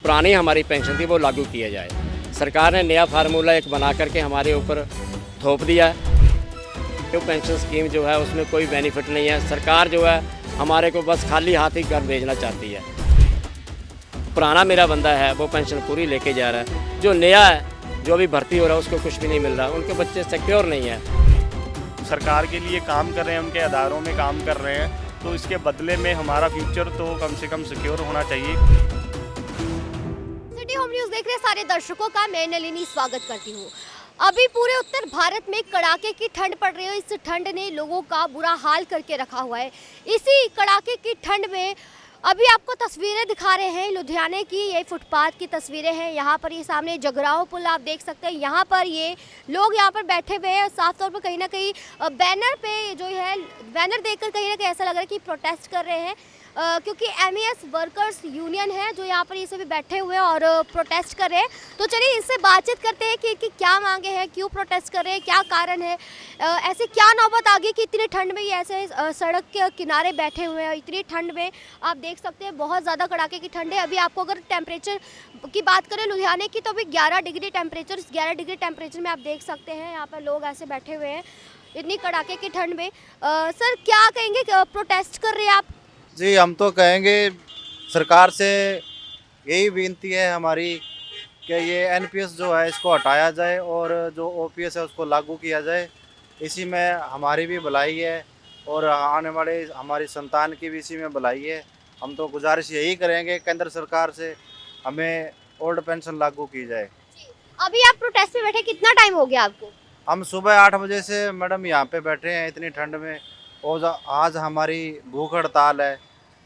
पुरानी हमारी पेंशन थी वो लागू किया जाए। सरकार ने नया फार्मूला एक बना करके हमारे ऊपर थोप दिया है। जो पेंशन स्कीम जो है उसमें कोई बेनिफिट नहीं है। सरकार जो है हमारे को बस खाली हाथ ही घर भेजना चाहती है। पुराना मेरा बंदा है वो पेंशन पूरी लेके जा रहा है, जो नया है जो अभी भर्ती हो रहा है उसको कुछ भी नहीं मिल रहा, उनके बच्चे सिक्योर नहीं है। सरकार के लिए काम कर रहे हैं, उनके अदारों में काम कर रहे हैं, तो इसके बदले में हमारा फ्यूचर तो कम से कम सिक्योर होना चाहिए। सिटी होम न्यूज़ देख रहे सारे दर्शकों का मैं नलिनी स्वागत करती हूँ। अभी पूरे उत्तर भारत में कड़ाके की ठंड पड़ रही है। इस ठंड ने लोगों का बुरा हाल करके रखा हुआ है। इसी कड़ाके की ठंड में अभी आपको तस्वीरें दिखा रहे हैं लुधियाने की। ये फुटपाथ की तस्वीरें हैं। यहाँ पर ये सामने जगराओं पुल आप देख सकते हैं। यहाँ पर ये लोग यहाँ पर बैठे हुए हैं। साफ तौर पर कहीं ना कहीं बैनर पे जो है बैनर देखकर कहीं ना कहीं ऐसा लग रहा है कि प्रोटेस्ट कर रहे हैं, क्योंकि MES वर्कर्स यूनियन है जो यहाँ पर ये सभी बैठे हुए हैं और प्रोटेस्ट कर रहे हैं। तो चलिए इससे बातचीत करते हैं कि क्या मांगे हैं, क्यों प्रोटेस्ट कर रहे हैं, क्या कारण है, ऐसे क्या नौबत आ गई कि इतनी ठंड में ये ऐसे सड़क के किनारे बैठे हुए हैं। इतनी ठंड में आप देख सकते हैं बहुत ज़्यादा कड़ाके की ठंड है। अभी आपको अगर टेम्परेचर की बात करें लुधियाने की तो अभी 11 डिग्री टेम्परेचर, इस 11 डिग्री टेम्परेचर में आप देख सकते हैं यहाँ पर लोग ऐसे बैठे हुए हैं इतनी कड़ाके की ठंड में। सर क्या कहेंगे, प्रोटेस्ट कर रहे हैं आप? जी, हम तो कहेंगे सरकार से यही विनती है हमारी कि ये NPS जो है इसको हटाया जाए और जो OPS है उसको लागू किया जाए। इसी में हमारी भी भलाई है और आने वाले हमारी संतान की भी इसी में भलाई है। हम तो गुजारिश यही करेंगे केंद्र सरकार से हमें ओल्ड पेंशन लागू की जाए। अभी आप प्रोटेस्ट में बैठे, कितना टाइम हो गया आपको? हम सुबह 8 बजे से मैडम यहाँ पे बैठे हैं इतनी ठंड में, और आज हमारी भूख हड़ताल है।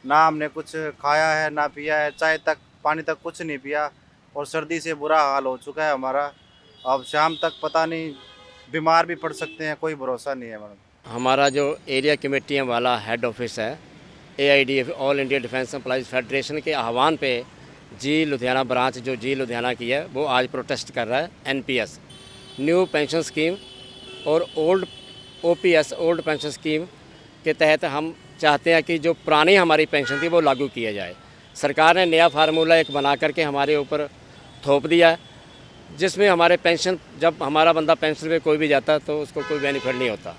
ना हमने कुछ खाया है ना पिया है, चाय तक पानी तक कुछ नहीं पिया, और सर्दी से बुरा हाल हो चुका है हमारा। अब शाम तक पता नहीं बीमार भी पड़ सकते हैं, कोई भरोसा नहीं है मैडम। हमारा जो एरिया कमेटियाँ वाला हेड ऑफिस है AIDF all India defence employees federation के आह्वान पे जी लुधियाना ब्रांच जो जी लुधियाना की है वो आज प्रोटेस्ट कर रहा है। NPS न्यू पेंशन स्कीम और old OPS old pension scheme के तहत हम चाहते हैं कि जो पुरानी हमारी पेंशन थी वो लागू किया जाए। सरकार ने नया फार्मूला एक बना करके हमारे ऊपर थोप दिया है, जिसमें हमारे पेंशन जब हमारा बंदा पेंशन पे कोई भी जाता है तो उसको कोई बेनिफिट नहीं होता।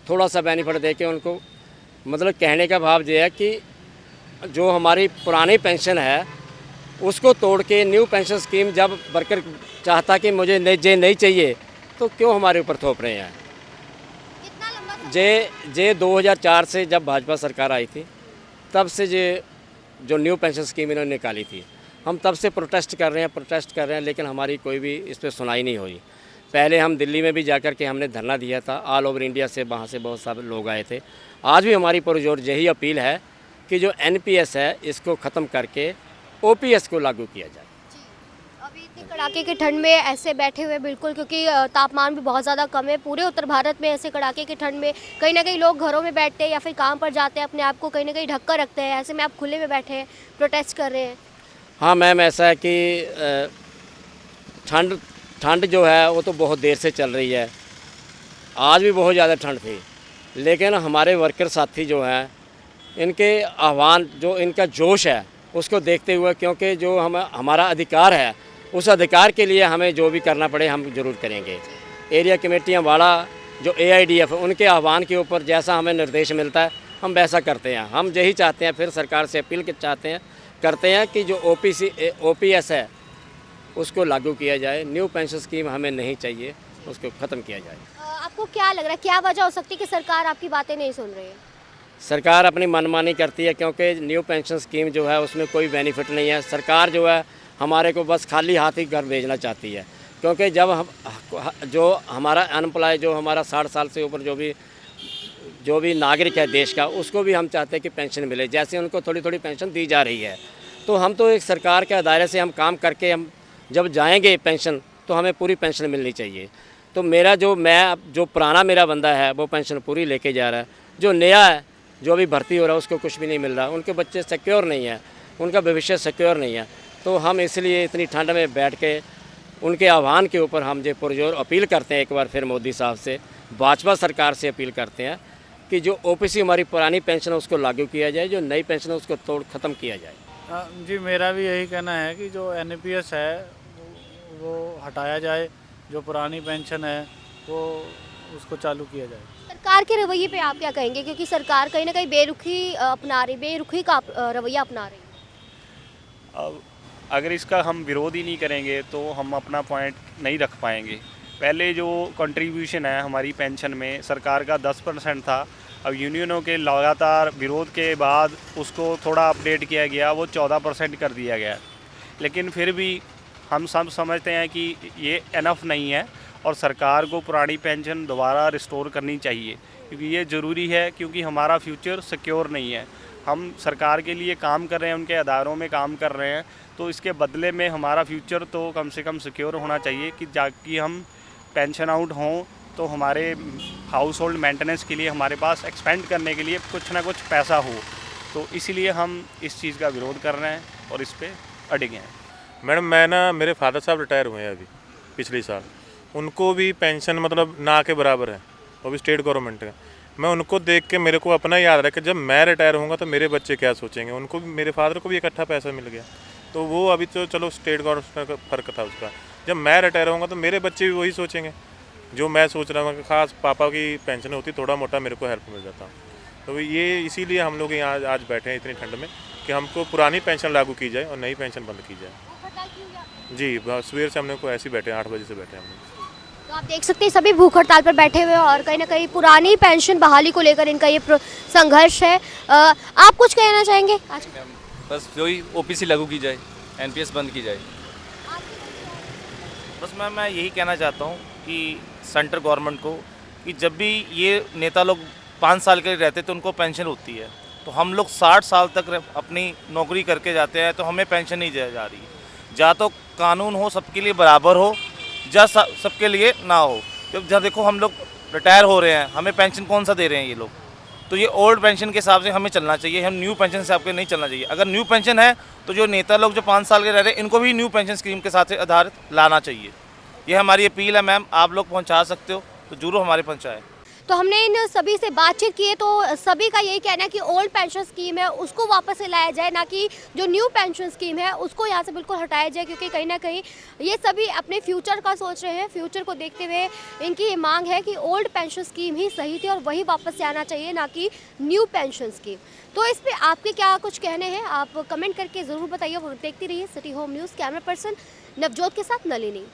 थोड़ा सा बेनिफिट दे के उनको, मतलब कहने का भाव ये है कि जो हमारी पुरानी पेंशन है उसको तोड़ के न्यू पेंशन स्कीम जब वर्कर चाहता कि मुझे नहीं चाहिए तो क्यों हमारे ऊपर थोप रहे हैं। कितना लंबा समय? जे 2004 से जब भाजपा सरकार आई थी तब से जो न्यू पेंशन स्कीम इन्होंने निकाली थी, हम तब से प्रोटेस्ट कर रहे हैं, लेकिन हमारी कोई भी इस पर सुनाई नहीं हुई। पहले हम दिल्ली में भी जाकर के हमने धरना दिया था, ऑल ओवर इंडिया से वहाँ से बहुत सारे लोग आए थे। आज भी हमारी पुरजोर यही अपील है कि जो NPS है इसको ख़त्म करके OPS को लागू किया जाए। अभी इतनी कड़ाके की ठंड में ऐसे बैठे हुए बिल्कुल, क्योंकि तापमान भी बहुत ज़्यादा कम है पूरे उत्तर भारत में। ऐसे कड़ाके की ठंड में कहीं ना कहीं लोग घरों में बैठते हैं या फिर काम पर जाते हैं, अपने आप को कहीं ना कहीं ढक कर रखते हैं। ऐसे में आप खुले में बैठे हैं, प्रोटेस्ट कर रहे हैं। हाँ मैम, ऐसा है कि ठंड जो है वो तो बहुत देर से चल रही है। आज भी बहुत ज़्यादा ठंड थी, लेकिन हमारे वर्कर साथी जो हैं इनके आह्वान, जो इनका जोश है उसको देखते हुए, क्योंकि जो हमारा अधिकार है उस अधिकार के लिए हमें जो भी करना पड़े हम ज़रूर करेंगे। एरिया कमेटियाँ वाला जो AIDF उनके आह्वान के ऊपर जैसा हमें निर्देश मिलता है हम वैसा करते हैं। हम यही चाहते हैं, फिर सरकार से अपील करते हैं कि जो OPS है उसको लागू किया जाए। न्यू पेंशन स्कीम हमें नहीं चाहिए, उसको ख़त्म किया जाए। आपको क्या लग रहा है, क्या वजह हो सकती है कि सरकार आपकी बातें नहीं सुन रही है? सरकार अपनी मनमानी करती है, क्योंकि न्यू पेंशन स्कीम जो है उसमें कोई बेनिफिट नहीं है। सरकार जो है हमारे को बस खाली हाथ ही घर भेजना चाहती है, क्योंकि जब जो हमारा अनएम्प्लॉय, जो हमारा 60 साल से ऊपर जो भी नागरिक है देश का, उसको भी हम चाहते हैं कि पेंशन मिले, जैसे उनको थोड़ी थोड़ी पेंशन दी जा रही है। तो हम तो एक सरकार के दायरे से हम काम करके हम जब जाएंगे पेंशन तो हमें पूरी पेंशन मिलनी चाहिए। तो जो पुराना मेरा बंदा है वो पेंशन पूरी लेके जा रहा है, जो नया है जो अभी भर्ती हो रहा है उसको कुछ भी नहीं मिल रहा, उनके बच्चे सिक्योर नहीं है, उनका भविष्य सिक्योर नहीं है। तो हम इसलिए इतनी ठंड में बैठ के उनके आह्वान के ऊपर हम जो पुरजोर अपील करते हैं, एक बार फिर मोदी साहब से, भाजपा सरकार से अपील करते हैं कि जो OPC हमारी पुरानी पेंशन है उसको लागू किया जाए, जो नई पेंशन है उसको ख़त्म किया जाए। जी मेरा भी यही कहना है कि जो एनपीएस है वो हटाया जाए, जो पुरानी पेंशन है वो उसको चालू किया जाए। सरकार के रवैये पे आप क्या कहेंगे, क्योंकि सरकार कहीं ना कहीं बेरुखी का रवैया अपना रही है। अब अगर इसका हम विरोध ही नहीं करेंगे तो हम अपना पॉइंट नहीं रख पाएंगे। पहले जो कंट्रीब्यूशन है हमारी पेंशन में सरकार का 10% था, अब यूनियनों के लगातार विरोध के बाद उसको थोड़ा अपडेट किया गया, वो 14% कर दिया गया। लेकिन फिर भी हम सब समझते हैं कि ये इनफ नहीं है और सरकार को पुरानी पेंशन दोबारा रिस्टोर करनी चाहिए, क्योंकि ये ज़रूरी है, क्योंकि हमारा फ्यूचर सिक्योर नहीं है। हम सरकार के लिए काम कर रहे हैं, उनके अदारों में काम कर रहे हैं, तो इसके बदले में हमारा फ्यूचर तो कम से कम सिक्योर होना चाहिए कि जाकि हम पेंशन आउट हों तो हमारे हाउस होल्ड मेंटेनेंस के लिए हमारे पास एक्सपेंड करने के लिए कुछ ना कुछ पैसा हो। तो इसीलिए हम इस चीज़ का विरोध कर रहे हैं और इस पर अड़े हैं। मैडम मेरे फादर साहब रिटायर हुए हैं अभी पिछले साल, उनको भी पेंशन मतलब ना के बराबर है, वो भी स्टेट गवर्नमेंट का। मैं उनको देख के मेरे को अपना याद रहा कि जब मैं रिटायर होऊंगा तो मेरे बच्चे क्या सोचेंगे। उनको भी, मेरे फादर को भी इकट्ठा पैसा मिल गया, तो वो अभी तो चलो स्टेट गवर्नमेंट का फ़र्क था उसका। जब मैं रिटायर होऊंगा तो मेरे बच्चे भी वही सोचेंगे जो मैं सोच रहा हूँ कि खास पापा की पेंशन होती, थोड़ा मोटा मेरे को हेल्प मिल जाता। तो ये इसीलिए हम लोग यहाँ आज बैठे हैं इतनी ठंड में कि हमको पुरानी पेंशन लागू की जाए और नई पेंशन बंद की जाए। जी सवेर से हम लोग को ऐसे ही बैठे हैं, 8 बजे से बैठे हैं हम लोग। तो आप देख सकते हैं सभी भूख हड़ताल पर बैठे हुए हैं और कहीं ना कहीं पुरानी पेंशन बहाली को लेकर इनका ये संघर्ष है। आप कुछ कहना चाहेंगे आज? बस वही ओपीसी लागू की जाए, एनपीएस बंद की जाए। बस मैं यही कहना चाहता हूँ कि सेंट्रल गवर्नमेंट को कि जब भी ये नेता लोग 5 साल के रहते तो उनको पेंशन होती है, तो हम लोग 60 साल तक अपनी नौकरी करके जाते हैं तो हमें पेंशन नहीं दी जा रही। या तो कानून हो सबके लिए बराबर हो, या सबके लिए ना हो। जब देखो हम लोग रिटायर हो रहे हैं, हमें पेंशन कौन सा दे रहे हैं ये लोग, तो ये ओल्ड पेंशन के हिसाब से हमें चलना चाहिए, हम न्यू पेंशन हिसाब के नहीं चलना चाहिए। अगर न्यू पेंशन है तो जो नेता लोग जो 5 साल के रह रहे हैं इनको भी न्यू पेंशन स्कीम के साथ आधारित लाना चाहिए। ये हमारी अपील है मैम, आप लोग पहुंचा सकते हो तो जरूर हमारे पहुंचाएं। तो हमने इन सभी से बातचीत की है तो सभी का यही कहना है कि ओल्ड पेंशन स्कीम है उसको वापस से लाया जाए, ना कि जो न्यू पेंशन स्कीम है उसको यहाँ से बिल्कुल हटाया जाए, क्योंकि कहीं ना कहीं ये सभी अपने फ्यूचर का सोच रहे हैं। फ्यूचर को देखते हुए इनकी ये मांग है कि ओल्ड पेंशन स्कीम ही सही थी और वही वापस से आना चाहिए, ना कि न्यू पेंशन स्कीम। तो इस पर आपके क्या कुछ कहने हैं आप कमेंट करके ज़रूर बताइए और देखती रहिए city home news. Camera person Navjot के साथ नलिनी।